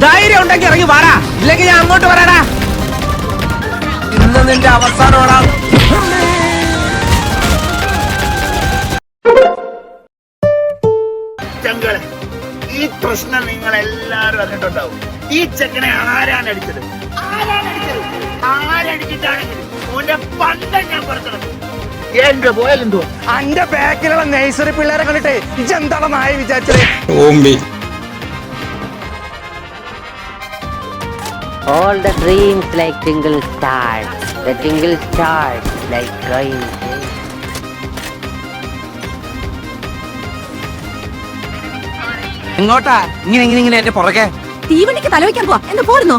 ധൈര്യം ഉണ്ടെങ്കിൽ ഇറങ്ങി വാടാ, ഇല്ലെങ്കിൽ ഞാൻ അങ്ങോട്ട് വരാടാ. ഇന്ന് നിന്റെ അവസാനമാടാ. ഈ പ്രശ്നം നിങ്ങൾ എല്ലാരും അറിഞ്ഞിട്ടുണ്ടാവും. ഈ ചെക്കനെ ആരാണടിച്ചത്? ആരടിച്ചിട്ടാണെങ്കിലും ഓന്റെ പണ്ടം ഞാൻ പുറത്തിറക്കും. എന്റെ പോയാലെന്തോ അന്റെ ബാക്കിലുള്ള നഴ്സറി പിള്ളേരെ കണ്ടിട്ട് ഇജെന്താണ് നായ വിചാരിച്ചത്? All the dreams like twinkle stars, the twinkle stars like crying. എങ്ങോട്ടാ ഇങ്ങനെ എന്റെ പുറകെ? തീവണ്ടിക്ക് തലവെക്കാൻ പോവാ എന്ന് പോരുന്നോ?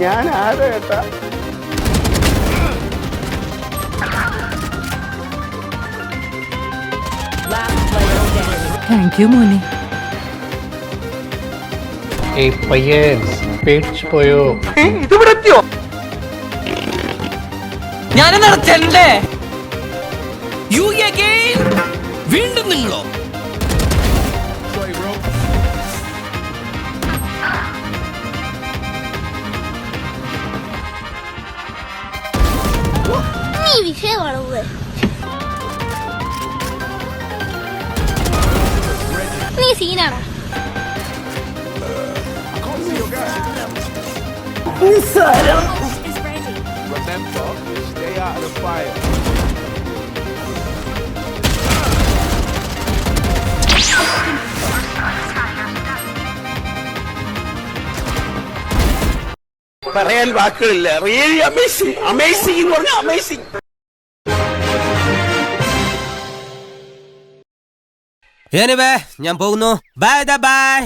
ഞാൻ ആരോ ഏട്ടാ. താങ്ക് യു മോനെ. പേടിച്ചുപോയോ? ഇതിവിടെ എത്തിയോ? ഞാനെന്താണ് ചെണ്ടേ? വീണ്ടും നിങ്ങളോ? നീ വിഷയമാണ്. നീ സീനാണ്. പറയാൻ വാക്കുകളില്ല. Really amazing. അമേസിംഗ് എന്ന് പറഞ്ഞാൽ അമേസിംഗ്. ഞാൻ പോകുന്നു. Bye bye.